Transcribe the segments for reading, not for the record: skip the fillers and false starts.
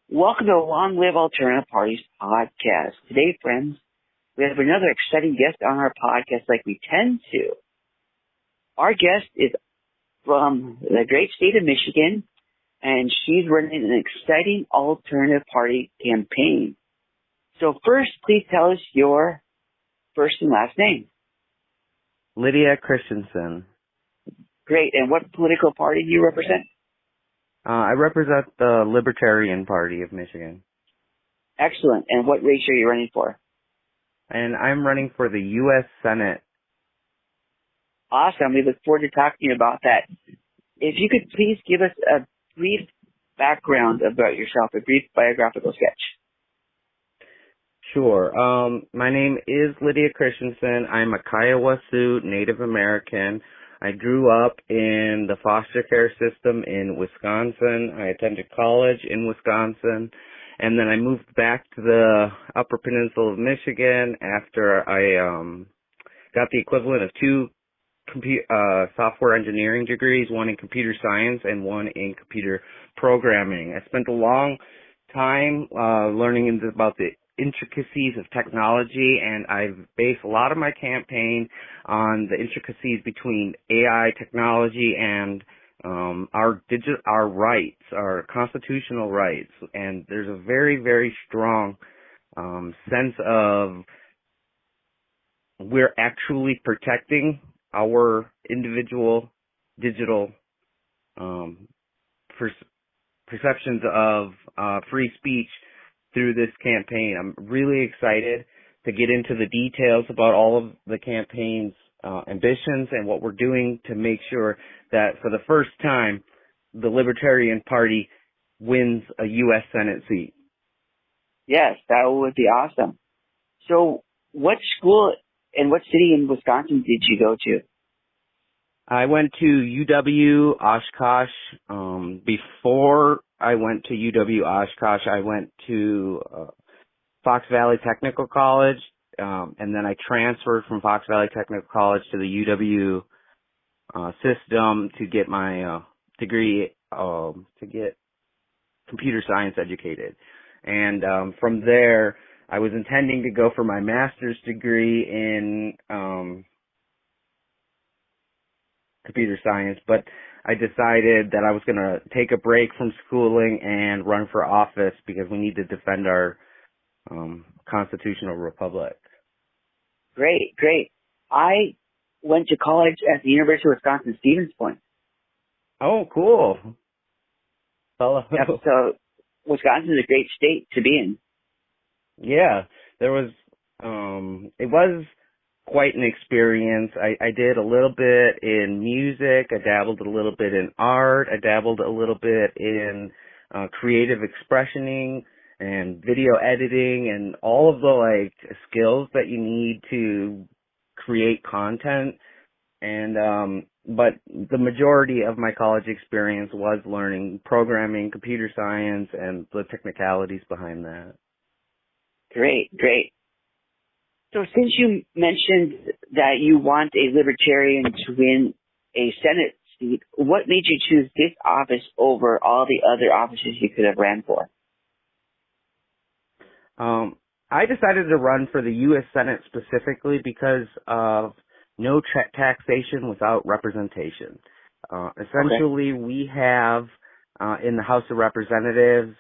Welcome to Long Live Alternative Parties podcast. Today, friends, we have another exciting guest on our podcast like we tend to. Our guest is from the great state of Michigan, and she's running an exciting alternative party campaign. So first, please tell us your first and last name. Lydia Christensen. Great. And what political party do you represent? I represent the Libertarian Party of Michigan. Excellent. And what race are you running for? And I'm running for the U.S. Senate. Awesome. We look forward to talking to you about that. If you could please give us a brief background about yourself, a brief biographical sketch. Sure. My name is Lydia Christensen. I'm a Kiowa Sioux Native American. I grew up in the foster care system in Wisconsin. I attended college in Wisconsin. And then I moved back to the Upper Peninsula of Michigan after I got the equivalent of two software engineering degrees, one in computer science and one in computer programming. I spent a long time learning about the intricacies of technology, and I've based a lot of my campaign on the intricacies between AI technology and our rights, our constitutional rights. And there's a very, very strong sense of we're actually protecting our individual digital perceptions of free speech through this campaign. I'm really excited to get into the details about all of the campaign's ambitions and what we're doing to make sure that for the first time, the Libertarian Party wins a U.S. Senate seat. Yes, that would be awesome. So what school and what city in Wisconsin did you go to? I went to UW Oshkosh. Before I went to UW Oshkosh, I went to Fox Valley Technical College, and then I transferred from Fox Valley Technical College to the UW system to get my degree, to get computer science educated. And from there, I was intending to go for my master's degree in computer science, but I decided that I was going to take a break from schooling and run for office because we need to defend our constitutional republic. Great, great. I went to college at the University of Wisconsin-Stevens Point. Oh, cool. Hello. Yep, so Wisconsin is a great state to be in. Yeah, there was, it was quite an experience. I did a little bit in music. I dabbled a little bit in art. I dabbled a little bit in creative expressioning and video editing and all of the skills that you need to create content. And but the majority of my college experience was learning programming, computer science, and the technicalities behind that. Great, great. So since you mentioned that you want a libertarian to win a Senate seat, what made you choose this office over all the other offices you could have ran for? I decided to run for the U.S. Senate specifically because of no taxation without representation. Essentially, we have in the House of Representatives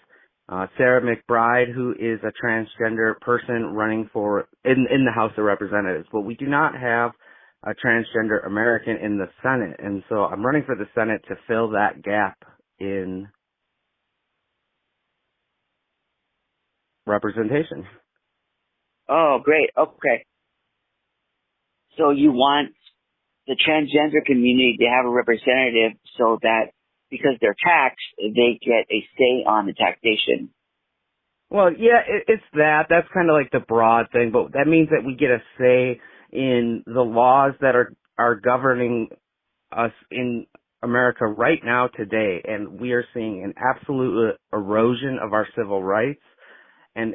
Sarah McBride, who is a transgender person running for in the House of Representatives, but we do not have a transgender American in the Senate, and so I'm running for the Senate to fill that gap in representation. Oh, great. Okay. So you want the transgender community to have a representative so that because they're taxed, they get a say on the taxation. Well, yeah, it's that. That's kind of like the broad thing, but that means that we get a say in the laws that are governing us in America right now today, and we are seeing an absolute erosion of our civil rights. And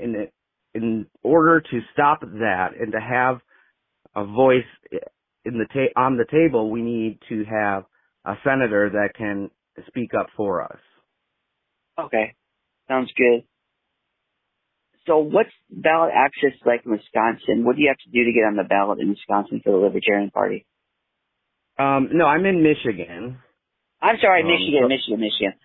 in order to stop that and to have a voice on the table, we need to have a senator that can speak up for us. Okay. Sounds good. So what's ballot access like in Wisconsin? What do you have to do to get on the ballot in Wisconsin for the Libertarian Party? No, I'm in Michigan. I'm sorry, Michigan.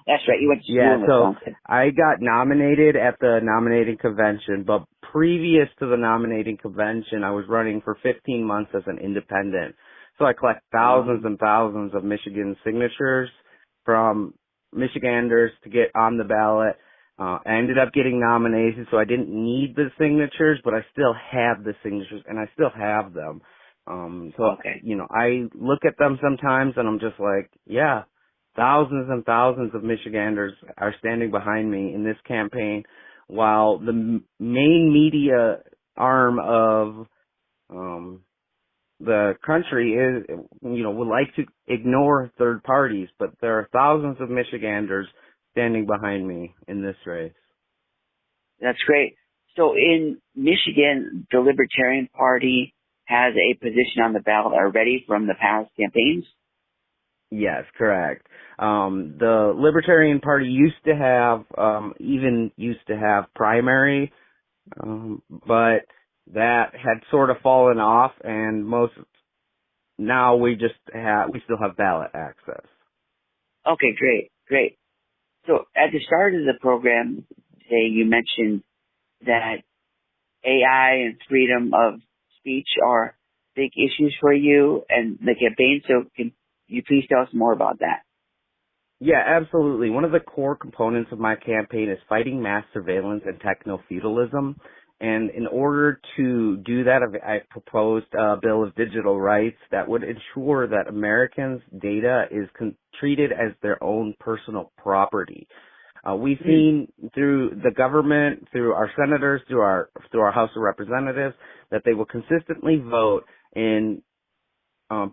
That's right. You went to school in Wisconsin. So I got nominated at the nominating convention, but previous to the nominating convention, I was running for 15 months as an independent. So I collect thousands and thousands of Michigan signatures from Michiganders to get on the ballot. I ended up getting nominated, so I didn't need the signatures, but I still have the signatures, and I still have them. I look at them sometimes, and I'm just like, yeah, thousands and thousands of Michiganders are standing behind me in this campaign, while the main media arm of the country would like to ignore third parties, but there are thousands of Michiganders standing behind me in this race. That's great. So in Michigan, the Libertarian Party has a position on the ballot already from the past campaigns? Yes, correct. The Libertarian Party used to have primary, but that had sort of fallen off, and now we still have ballot access. Okay, great. So at the start of the program today, you mentioned that AI and freedom of speech are big issues for you and the campaign. So can you please tell us more about that? Yeah, absolutely. One of the core components of my campaign is fighting mass surveillance and techno-feudalism. And in order to do that, I proposed a Bill of Digital Rights that would ensure that Americans' data is treated as their own personal property. We've seen through the government, through our senators, through our House of Representatives, that they will consistently vote in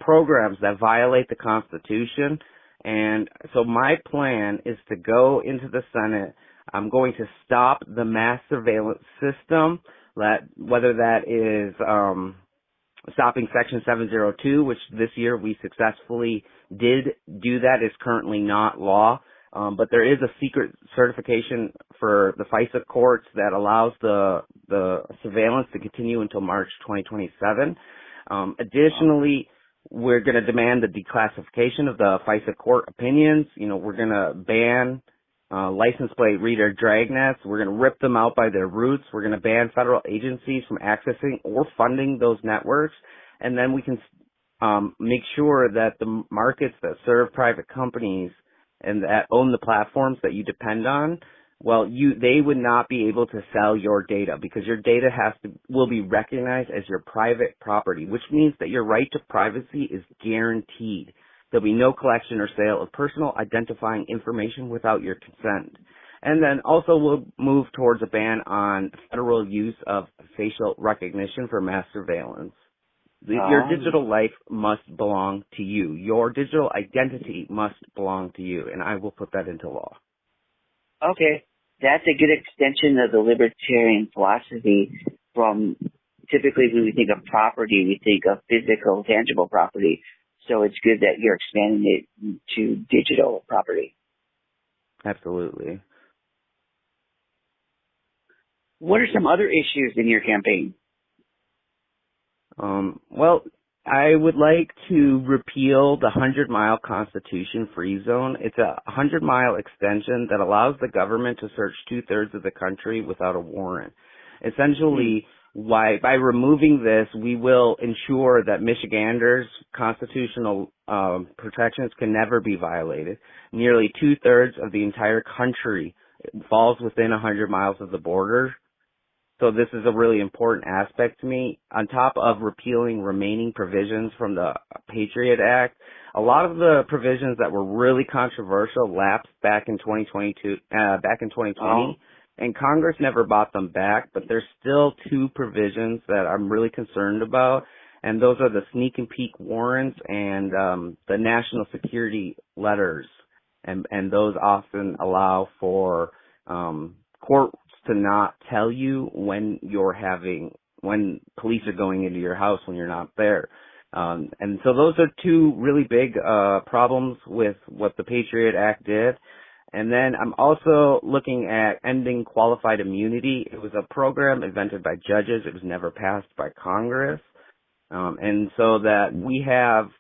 programs that violate the Constitution. And so my plan is to go into the Senate. I'm going to stop the mass surveillance system, whether that is stopping Section 702, which this year we successfully did do. That is currently not law. But there is a secret certification for the FISA courts that allows the surveillance to continue until March 2027. Additionally, we're going to demand the declassification of the FISA court opinions. We're going to ban license plate reader dragnets. We're going to rip them out by their roots. We're going to ban federal agencies from accessing or funding those networks. And then we can make sure that the markets that serve private companies and that own the platforms that you depend on, they would not be able to sell your data because your data will be recognized as your private property, which means that your right to privacy is guaranteed. There'll be no collection or sale of personal identifying information without your consent. And then also we'll move towards a ban on federal use of facial recognition for mass surveillance. Your digital life must belong to you. Your digital identity must belong to you, and I will put that into law. Okay. That's a good extension of the libertarian philosophy from typically when we think of property, we think of physical, tangible property. So it's good that you're expanding it to digital property. Absolutely. What are some other issues in your campaign? I would like to repeal the 100-mile Constitution free zone. It's a 100-mile extension that allows the government to search 2/3 of the country without a warrant. Essentially, by removing this, we will ensure that Michiganders' constitutional protections can never be violated. Nearly 2/3 of the entire country falls within 100 miles of the border. So this is a really important aspect to me. On top of repealing remaining provisions from the Patriot Act, a lot of the provisions that were really controversial lapsed back in 2020, and Congress never bought them back, but there's still two provisions that I'm really concerned about, and those are the sneak and peek warrants and the national security letters, and those often allow for courts to not tell you when police are going into your house when you're not there. And so those are two really big problems with what the Patriot Act did. And then I'm also looking at ending qualified immunity. It was a program invented by judges. It was never passed by Congress. And so that we have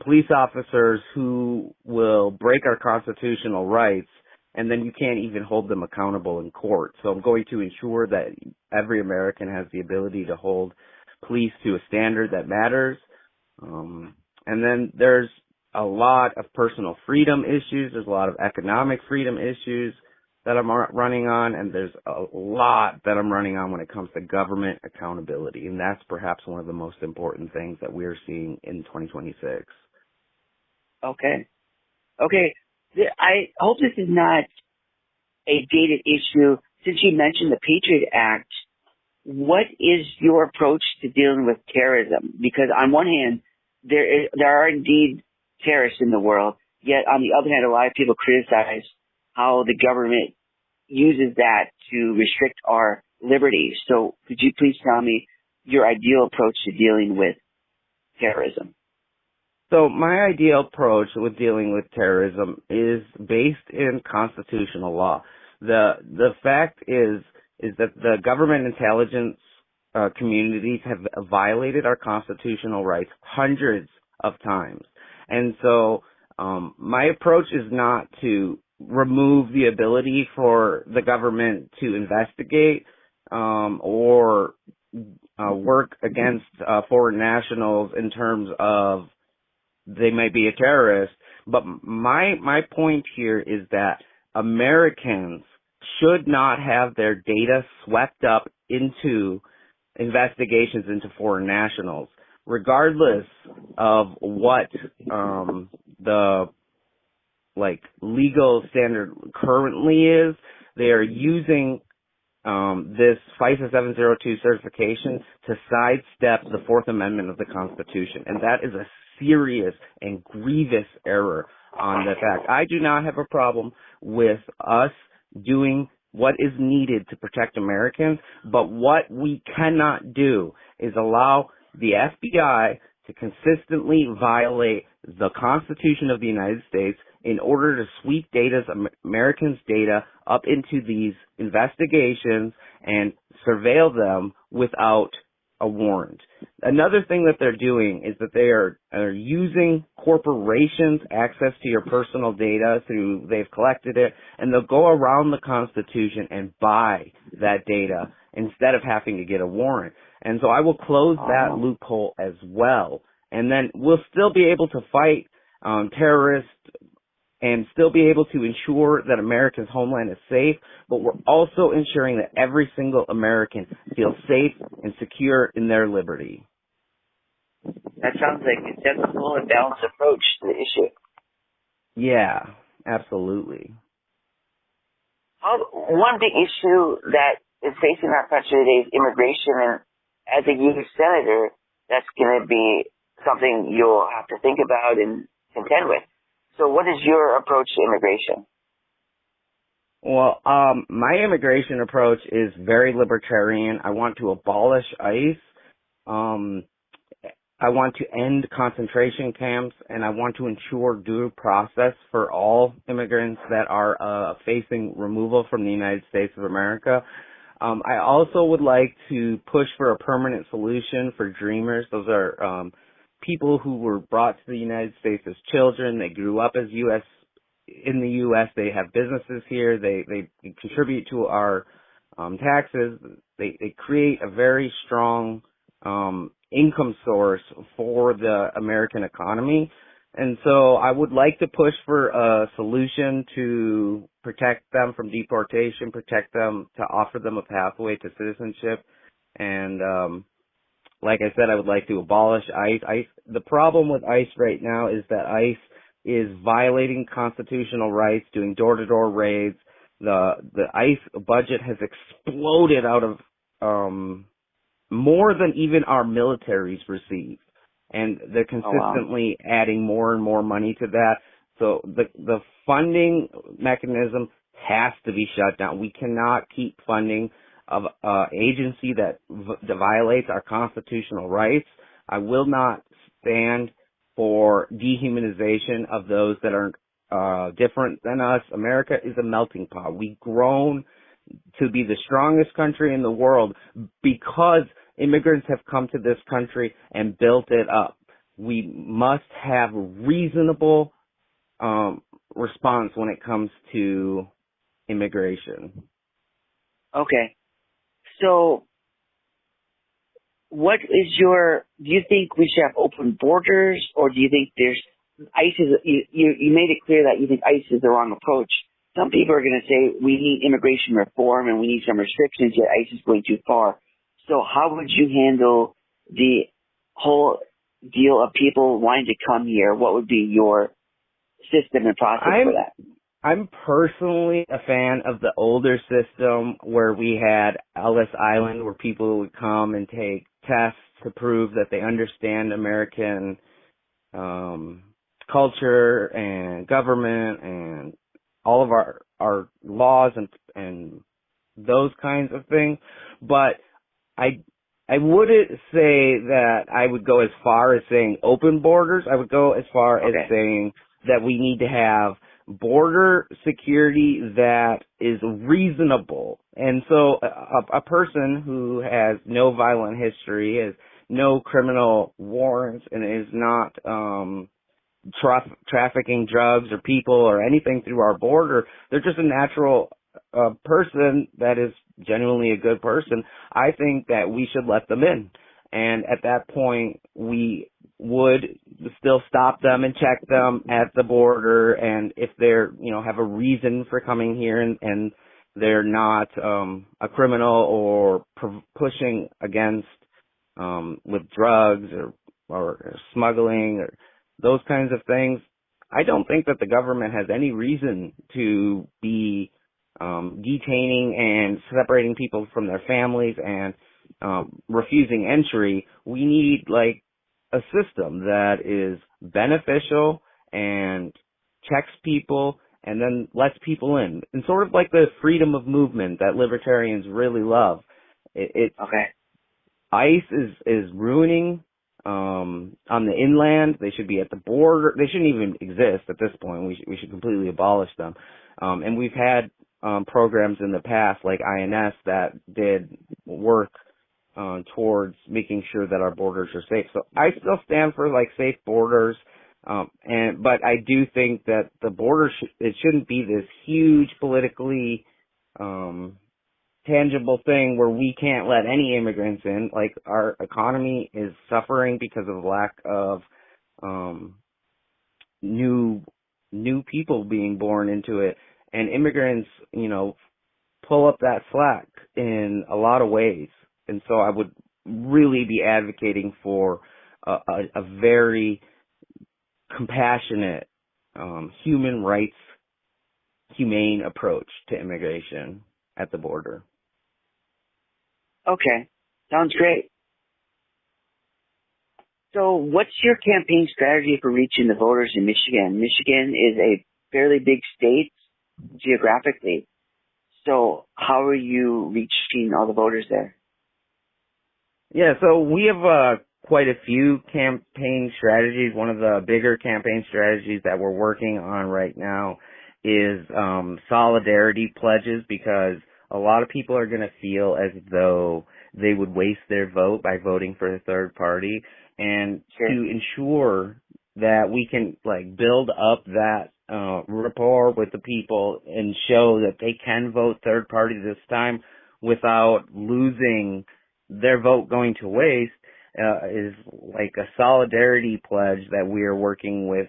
police officers who will break our constitutional rights, and then you can't even hold them accountable in court. So I'm going to ensure that every American has the ability to hold police to a standard that matters. And then there's a lot of personal freedom issues. There's a lot of economic freedom issues that I'm running on, and there's a lot that I'm running on when it comes to government accountability. And that's perhaps one of the most important things that we're seeing in 2026. Okay. I hope this is not a dated issue. Since you mentioned the Patriot Act, what is your approach to dealing with terrorism? Because on one hand, there are indeed terrorists in the world, yet on the other hand, a lot of people criticize how the government uses that to restrict our liberties. So could you please tell me your ideal approach to dealing with terrorism? So my ideal approach with dealing with terrorism is based in constitutional law. The fact is that the government intelligence communities have violated our constitutional rights hundreds of times. And so my approach is not to remove the ability for the government to investigate or work against foreign nationals in terms of they might be a terrorist. But my point here is that Americans should not have their data swept up into investigations into foreign nationals, regardless of what the legal standard currently is. They are using this FISA 702 certification to sidestep the Fourth Amendment of the Constitution, and that is a serious and grievous error on the fact. I do not have a problem with us doing what is needed to protect Americans, but what we cannot do is allow the FBI to consistently violate the Constitution of the United States in order to sweep Americans' data up into these investigations and surveil them without a warrant. Another thing that they're doing is that they are using corporations' access to your personal data they've collected it, and they'll go around the Constitution and buy that data instead of having to get a warrant. And so I will close that loophole as well. And then we'll still be able to fight terrorists and still be able to ensure that America's homeland is safe, but we're also ensuring that every single American feels safe and secure in their liberty. That sounds like a sensible and balanced approach to the issue. Yeah, absolutely. One big issue that is facing our country today is immigration, and as a U.S. Senator, that's going to be something you'll have to think about and contend with. So what is your approach to immigration? Well, my immigration approach is very libertarian. I want to abolish ICE. I want to end concentration camps, and I want to ensure due process for all immigrants that are facing removal from the United States of America. I also would like to push for a permanent solution for dreamers. Those are people who were brought to the United States as children. They grew up as in the U.S. They have businesses here. They contribute to our taxes. They create a very strong income source for the American economy. And so I would like to push for a solution to protect them from deportation, protect them, to offer them a pathway to citizenship. And like I said, I would like to abolish ICE. The problem with ICE right now is that ICE is violating constitutional rights, doing door-to-door raids. The ICE budget has exploded out of more than even our militaries receive. And they're consistently adding more and more money to that. So the funding mechanism has to be shut down. We cannot keep funding of agency that violates our constitutional rights. I will not stand for dehumanization of those that are different than us. America is a melting pot. We've grown to be the strongest country in the world because immigrants have come to this country and built it up. We must have reasonable response when it comes to immigration. Okay. So do you think we should have open borders, or do you think ICE is, you made it clear that you think ICE is the wrong approach. Some people are going to say we need immigration reform and we need some restrictions, yet ICE is going too far. So how would you handle the whole deal of people wanting to come here? What would be your system and process for that? I'm personally a fan of the older system where we had Ellis Island, where people would come and take tests to prove that they understand American culture and government and all of our laws and those kinds of things. But I wouldn't say that I would go as far as saying open borders. I would go as far as saying that we need to have border security that is reasonable. And so a person who has no violent history, has no criminal warrants, and is not trafficking drugs or people or anything through our border, they're just a natural person that is genuinely a good person. I think that we should let them in. And at that point, we would still stop them and check them at the border. And if they're, have a reason for coming here and they're not a criminal or pushing against with drugs or smuggling or those kinds of things, I don't think that the government has any reason to be detaining and separating people from their families and refusing entry. We need a system that is beneficial and checks people and then lets people in. And sort of like the freedom of movement that libertarians really love. ICE is ruining on the inland. They should be at the border. They shouldn't even exist at this point. We should completely abolish them. And we've had programs in the past like INS that did work towards making sure that our borders are safe. So I still stand for safe borders, but I do think that the border it shouldn't be this huge politically tangible thing where we can't let any immigrants in. Our economy is suffering because of lack of new people being born into it, and immigrants, pull up that slack in a lot of ways. And so I would really be advocating for a very compassionate, human rights, humane approach to immigration at the border. Okay. Sounds great. So what's your campaign strategy for reaching the voters in Michigan? Michigan is a fairly big state geographically. So how are you reaching all the voters there? Yeah, so we have quite a few campaign strategies. One of the bigger campaign strategies that we're working on right now is solidarity pledges, because a lot of people are going to feel as though they would waste their vote by voting for a third party. And to ensure that we can build up that rapport with the people and show that they can vote third party this time without losing their vote going to waste, is a solidarity pledge that we are working with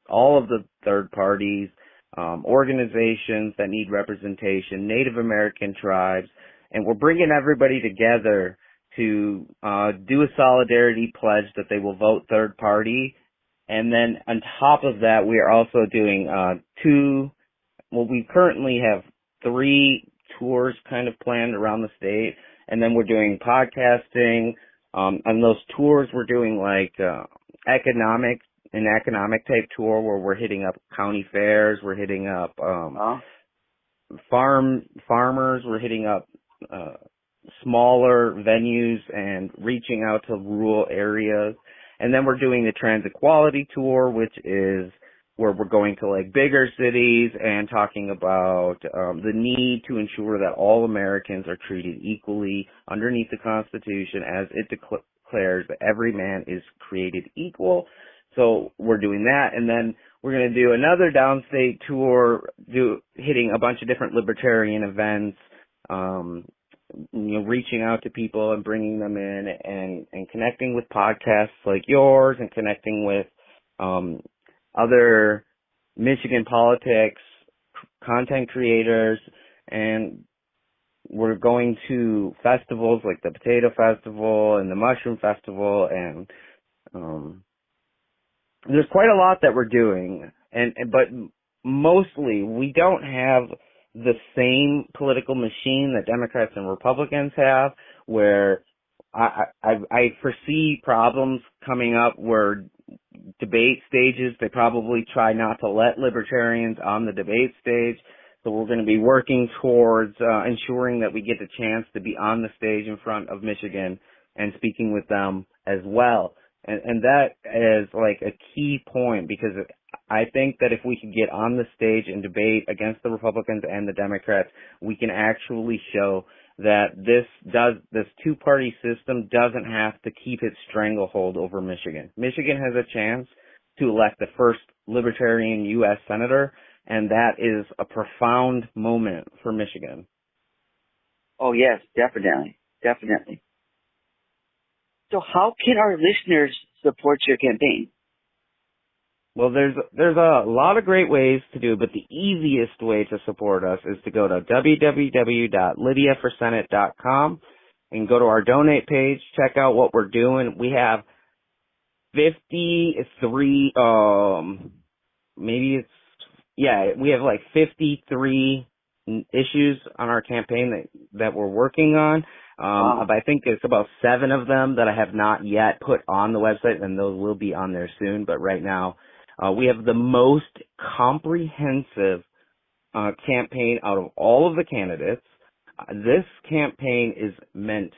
all of the third parties, organizations that need representation, Native American tribes, and we're bringing everybody together to do a solidarity pledge that they will vote third party. And then on top of that, we are also doing we currently have 3 tours kind of planned around the state, and then we're doing podcasting. On those tours, we're doing an economic type tour where we're hitting up county fairs, we're hitting up farmers, we're hitting up smaller venues and reaching out to rural areas. And then we're doing the trans equality tour, which where we're going to like bigger cities and talking about the need to ensure that all Americans are treated equally underneath the Constitution, as it declares that every man is created equal. So we're doing that, and then we're going to do another downstate tour, hitting a bunch of different libertarian events, reaching out to people and bringing them in, and connecting with podcasts like yours, and connecting with other Michigan politics content creators. And we're going to festivals like the Potato Festival and the Mushroom Festival, and there's quite a lot that we're doing, but mostly we don't have the same political machine that Democrats and Republicans have, where I foresee problems coming up where debate stages, they probably try not to let libertarians on the debate stage. So we're going to be working towards ensuring that we get the chance to be on the stage in front of Michigan and speaking with them as well. And that is like a key point, because I think that if we could get on the stage and debate against the Republicans and the Democrats, we can actually show that this two-party system doesn't have to keep its stranglehold over Michigan. Michigan has a chance to elect the first libertarian U.S. senator, and that is a profound moment for Michigan. Oh, yes, definitely. Definitely. So how can our listeners support your campaign? Well, there's a lot of great ways to do it, but the easiest way to support us is to go to www.lydiaforsenate.com and go to our donate page, check out what we're doing. We have 53, we have like 53 issues on our campaign that we're working on. Wow. I think it's about 7 of them that I have not yet put on the website, and those will be on there soon. But right now, we have the most comprehensive campaign out of all of the candidates. This campaign is meant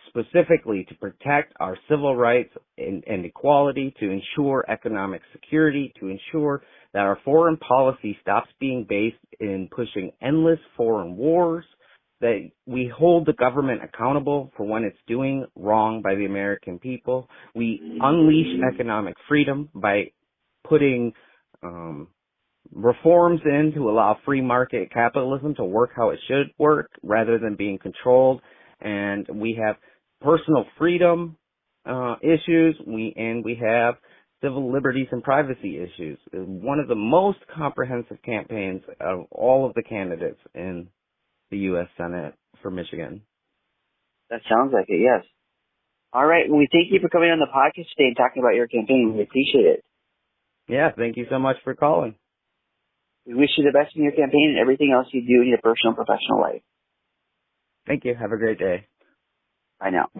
specifically to protect our civil rights and equality, to ensure economic security, to ensure that our foreign policy stops being based in pushing endless foreign wars, that we hold the government accountable for when it's doing wrong by the American people. We unleash economic freedom by putting reforms in to allow free market capitalism to work how it should work rather than being controlled. And we have personal freedom issues, we have civil liberties and privacy issues. It's one of the most comprehensive campaigns of all of the candidates in the U.S. Senate for Michigan. That sounds like it, yes. All right. Well, we thank you for coming on the podcast today and talking about your campaign. We appreciate it. Yeah, thank you so much for calling. We wish you the best in your campaign and everything else you do in your personal and professional life. Thank you. Have a great day. Bye now.